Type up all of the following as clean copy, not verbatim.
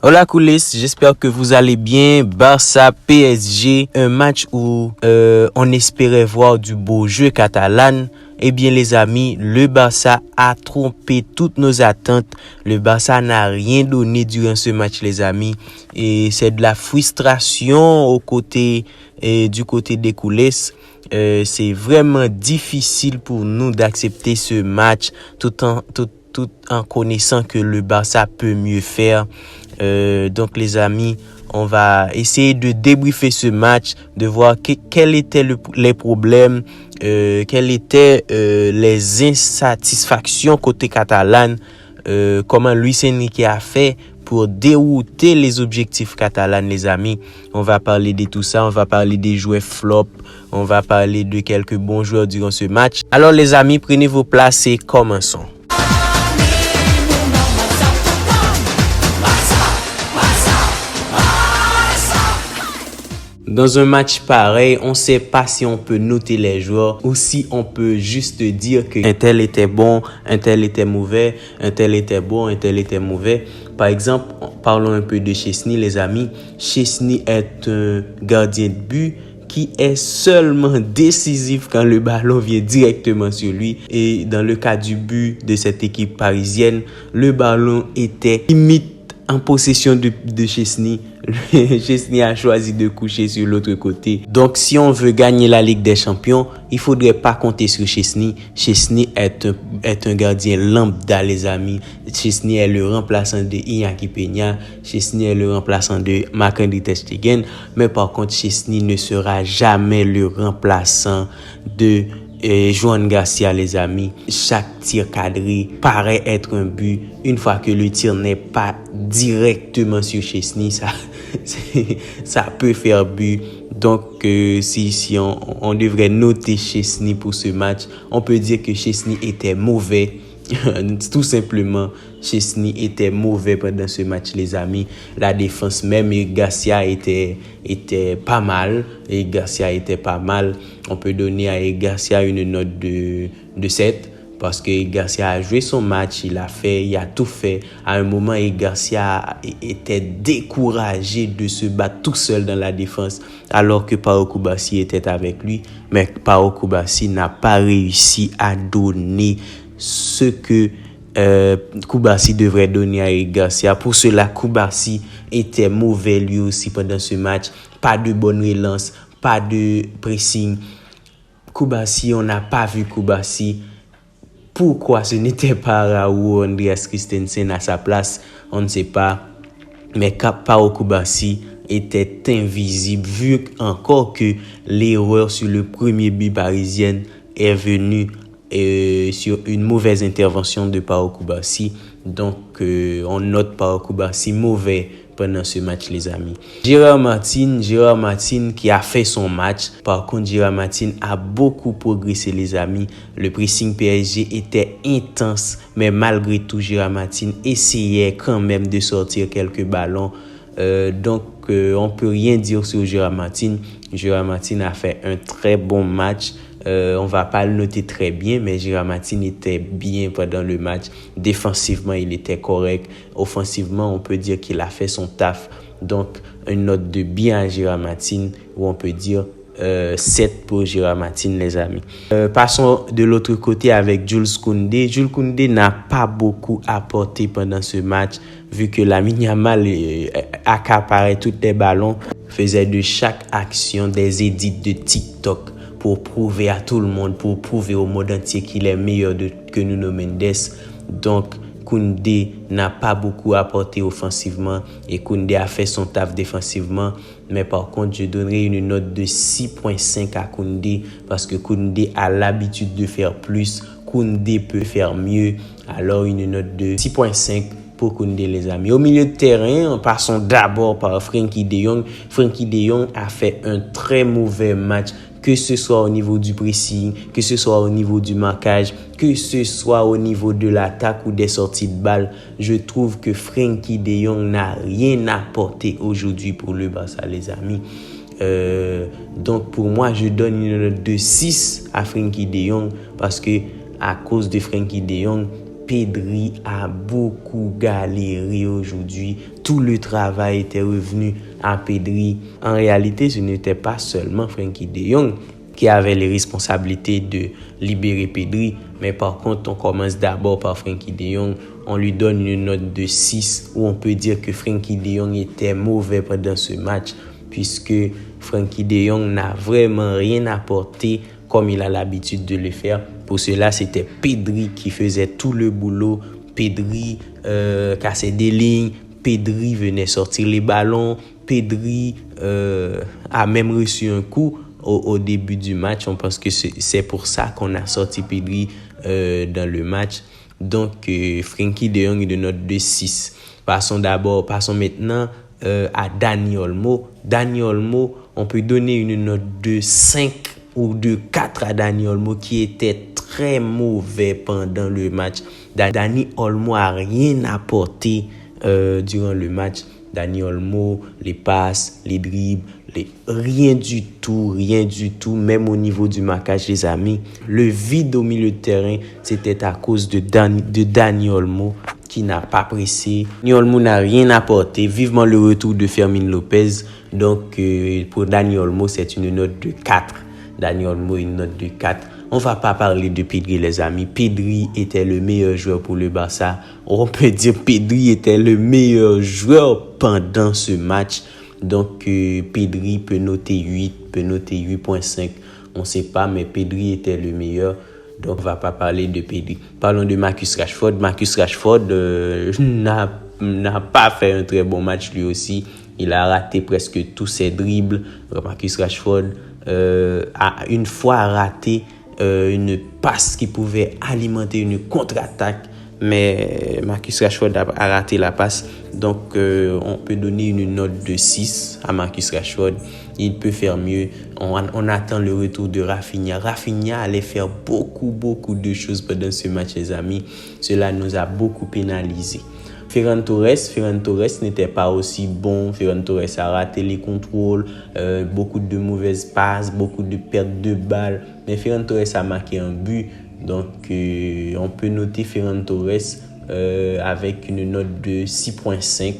Hola coulisses, j'espère que vous allez bien. Barça PSG, un match où on espérait voir du beau jeu catalan. Eh bien les amis, le Barça a trompé toutes nos attentes. Le Barça n'a rien donné durant ce match les amis. Et c'est de la frustration du côté des coulisses. C'est vraiment difficile pour nous d'accepter ce match tout en connaissant que le Barça peut mieux faire. Donc les amis, on va essayer de débriefer ce match, de voir quels étaient les problèmes, quelles étaient les insatisfactions côté catalan, comment Luis Enrique a fait pour dérouter les objectifs catalans les amis. On va parler de tout ça, on va parler des joueurs flop, on va parler de quelques bons joueurs durant ce match. Alors les amis, prenez vos places et commençons. Dans un match pareil, on ne sait pas si on peut noter les joueurs ou si on peut juste dire qu'un tel était bon, un tel était mauvais, un tel était bon, un tel était mauvais. Par exemple, parlons un peu de Szczęsny, les amis. Szczęsny est un gardien de but qui est seulement décisif quand le ballon vient directement sur lui. Et dans le cas du but de cette équipe parisienne, le ballon était limite en possession de Szczęsny. Szczęsny a choisi de coucher sur l'autre côté. Donc, si on veut gagner la Ligue des Champions, il faudrait pas compter sur Szczęsny. Szczęsny est un gardien lambda, les amis. Szczęsny est le remplaçant de Iñaki Peña. Szczęsny est le remplaçant de Marc-André ter Stegen. Mais par contre, Szczęsny ne sera jamais le remplaçant de Joan Garcia, les amis. Chaque tir cadré paraît être un but. Une fois que le tir n'est pas directement sur Szczęsny, ça peut faire but. Donc, si on devrait noter Szczęsny pour ce match, on peut dire que Szczęsny était mauvais. Tout simplement, Szczęsny était mauvais pendant ce match, les amis. La défense même, Garcia était pas mal. On peut donner à Garcia une note de 7 parce que Garcia a joué son match, il a tout fait. À un moment, Garcia était découragé de se battre tout seul dans la défense alors que Pau Cubarsí était avec lui. Mais Pau Cubarsí n'a pas réussi à donner ce que Cubarsí devrait donner à Eric Garcia. Pour cela, Cubarsí était mauvais lui aussi pendant ce match. Pas de bonne relance, pas de pressing. Cubarsí, on n'a pas vu Cubarsí. Pourquoi ce n'était pas Raúl Andreas Christensen à sa place, on ne sait pas. Mais Pau Cubarsí était invisible, vu encore que l'erreur sur le premier but parisien est venue sur une mauvaise intervention de Pau Cubarsí. Donc, on note Pau Cubarsí mauvais pendant ce match, les amis. Gérard Martin qui a fait son match. Par contre, Gérard Martin a beaucoup progressé, les amis. Le pressing PSG était intense, mais malgré tout, Gérard Martin essayait quand même de sortir quelques ballons. Donc, on peut rien dire sur Gérard Martin. Gérard Martin a fait un très bon match. On va pas le noter très bien, mais Gérard Martin était bien pendant le match. Défensivement, il était correct. Offensivement, on peut dire qu'il a fait son taf. Donc, une note de bien à Gérard Martin, où on peut dire 7 pour Gérard Martin, les amis. Passons de l'autre côté avec Jules Koundé. Jules Koundé n'a pas beaucoup apporté pendant ce match, vu que Lamine Yamal accaparait tous les ballons, faisait de chaque action des edits de TikTok pour prouver à tout le monde, pour prouver au monde entier qu'il est meilleur que Nuno Mendes. Donc, Koundé n'a pas beaucoup apporté offensivement et Koundé a fait son taf défensivement. Mais par contre, je donnerai une note de 6.5 à Koundé parce que Koundé a l'habitude de faire plus. Koundé peut faire mieux. Alors, une note de 6.5 pour Koundé, les amis. Au milieu de terrain, passons d'abord par Frenkie de Jong. Frenkie de Jong a fait un très mauvais match, que ce soit au niveau du pressing, que ce soit au niveau du marquage, que ce soit au niveau de l'attaque ou des sorties de balles. Je trouve que Frenkie de Jong n'a rien apporté aujourd'hui pour le Barça, les amis. Donc pour moi, je donne une note de 6 à Frenkie de Jong parce que à cause de Frenkie de Jong, Pedri a beaucoup galéré aujourd'hui. Tout le travail était revenu à Pedri. En réalité, ce n'était pas seulement Frenkie de Jong qui avait les responsabilités de libérer Pedri, mais par contre, on commence d'abord par Frenkie de Jong. On lui donne une note de 6, où on peut dire que Frenkie de Jong était mauvais pendant ce match, puisque Frenkie de Jong n'a vraiment rien apporté comme il a l'habitude de le faire. Pour cela, c'était Pedri qui faisait tout le boulot. Pedri cassait des lignes, Pedri venait sortir les ballons, Pedri a même reçu un coup au début du match. On pense que c'est pour ça qu'on a sorti Pedri dans le match. Donc, Frenkie de Jong est de note de 6. Passons maintenant à Dani Olmo. Dani Olmo, on peut donner une note de 5 ou de 4 à Dani Olmo qui était très mauvais pendant le match. Dani Olmo a rien apporté durant le match. Dani Olmo, les passes, les dribbles, rien du tout, même au niveau du marquage, les amis. Le vide au milieu de terrain, c'était à cause de Dani Olmo qui n'a pas pressé. Dani Olmo n'a rien apporté. Vivement le retour de Fermin Lopez. Donc, pour Dani Olmo, c'est une note de 4. Dani Olmo, une note de 4. On va pas parler de Pedri, les amis. Pedri était le meilleur joueur pour le Barça. On peut dire Pedri était le meilleur joueur pendant ce match. Donc, Pedri peut noter 8, peut noter 8.5. On ne sait pas, mais Pedri était le meilleur. Donc, on va pas parler de Pedri. Parlons de Marcus Rashford. Marcus Rashford n'a pas fait un très bon match lui aussi. Il a raté presque tous ses dribbles. Marcus Rashford a une fois raté une passe qui pouvait alimenter une contre-attaque, mais Marcus Rashford a raté la passe. Donc on peut donner une note de 6 à Marcus Rashford. Il peut faire mieux. On attend le retour de Rafinha. Rafinha allait faire beaucoup de choses pendant ce match, les amis. Cela nous a beaucoup pénalisé. Ferran Torres n'était pas aussi bon. Ferran Torres a raté les contrôles, beaucoup de mauvaises passes, beaucoup de pertes de balles. Mais Ferran Torres a marqué un but. Donc, on peut noter Ferran Torres avec une note de 6.5.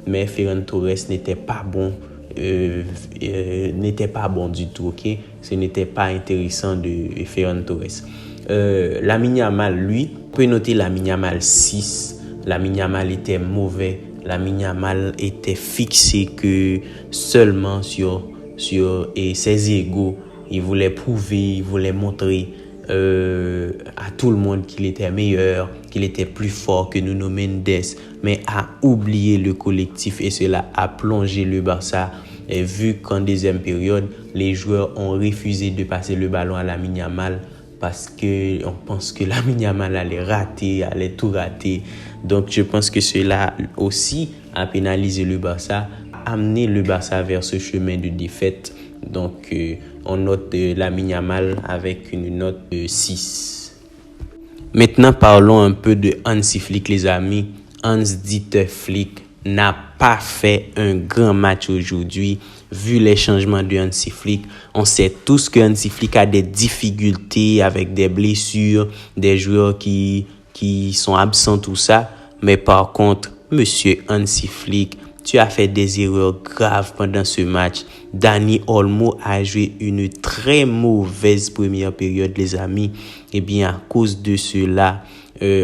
Mais Ferran Torres n'était pas bon. N'était pas bon du tout, ok? Ce n'était pas intéressant de Ferran Torres. Lamine Yamal, lui, on peut noter Lamine Yamal 6. Lamine Yamal était mauvais. Lamine Yamal était fixé que seulement sur ses égos. Il voulait prouver, il voulait montrer à tout le monde qu'il était meilleur, qu'il était plus fort que Nuno Mendes, mais a oublié le collectif et cela a plongé le Barça. Et vu qu'en deuxième période, les joueurs ont refusé de passer le ballon à Lamine Yamal parce qu'on pense que Lamine Yamal allait tout rater. Donc je pense que cela aussi a pénalisé le Barça, a amené le Barça vers ce chemin de défaite. Donc on note Lamine Yamal avec une note de 6. Maintenant parlons un peu de Hansi Flick, les amis. Hans-Dieter Flick n'a pas fait un grand match aujourd'hui. Vu les changements de Hansi Flick, on sait tous que Hansi Flick a des difficultés avec des blessures, des joueurs qui sont absents, tout ça. Mais par contre, monsieur Hansi Flick, tu as fait des erreurs graves pendant ce match. Dani Olmo a joué une très mauvaise première période, les amis. Et bien, à cause de cela,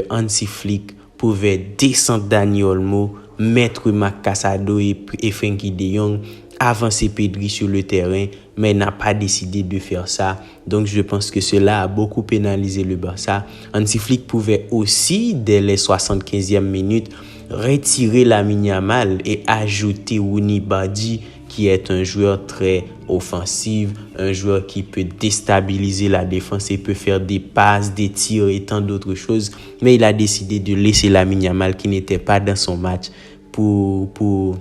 Hansi Flick pouvait descendre Dani Olmo, mettre Marc Casado et Frenkie de Jong, avancer Pedri sur le terrain, mais n'a pas décidé de faire ça. Donc, je pense que cela a beaucoup pénalisé le Barça. Hansi Flick pouvait aussi, dès les 75e minutes, retirer Lamine Yamal et ajouter Rooney Badi, qui est un joueur très offensif, un joueur qui peut déstabiliser la défense et peut faire des passes, des tirs et tant d'autres choses. Mais il a décidé de laisser Lamine Yamal, qui n'était pas dans son match, pour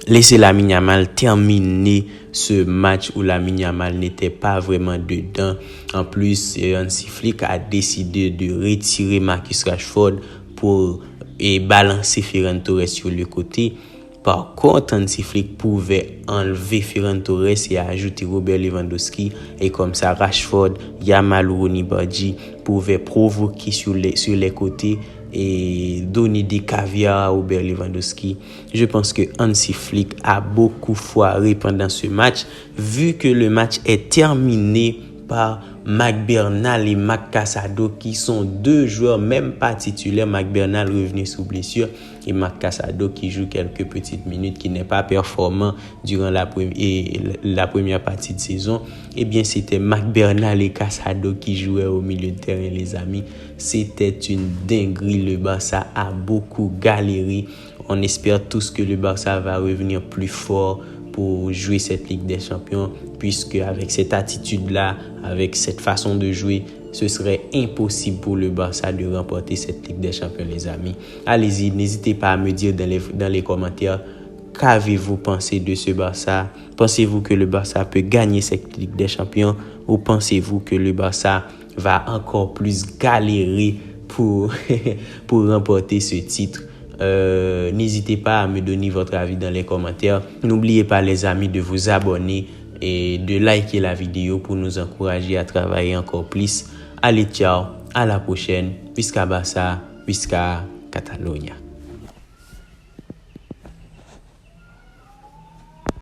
laisser Lamine Yamal terminer ce match où Lamine Yamal n'était pas vraiment dedans. En plus, Hansi Flick a décidé de retirer Marcus Rashford et balancer Ferran Torres sur le côté. Par contre, Hansi Flick pouvait enlever Ferran Torres et ajouter Robert Lewandowski. Et comme ça, Rashford, Yamal ou Ronny Badji pouvaient provoquer sur les côtés et donner des caviars à Robert Lewandowski. Je pense que Hansi Flick a beaucoup foiré pendant ce match, vu que le match est terminé par McBurnell et Marc Casado, qui sont deux joueurs même pas titulaires. McBurnell revenu sous blessure et Marc Casado qui joue quelques petites minutes, qui n'est pas performant durant la première partie de saison. Eh bien, c'était McBurnell et Casado qui jouaient au milieu de terrain, les amis. C'était une dinguerie. Le Barça a beaucoup galéré. On espère tous que le Barça va revenir plus fort pour jouer cette Ligue des Champions, puisque avec cette attitude-là, avec cette façon de jouer, ce serait impossible pour le Barça de remporter cette Ligue des Champions, les amis. Allez-y, n'hésitez pas à me dire dans les commentaires, qu'avez-vous pensé de ce Barça? Pensez-vous que le Barça peut gagner cette Ligue des Champions, ou pensez-vous que le Barça va encore plus galérer pour remporter ce titre? N'hésitez pas à me donner votre avis dans les commentaires. N'oubliez pas, les amis, de vous abonner et de liker la vidéo pour nous encourager à travailler encore plus. Allez, ciao, à la prochaine. Visca Barça, Visca Catalonia.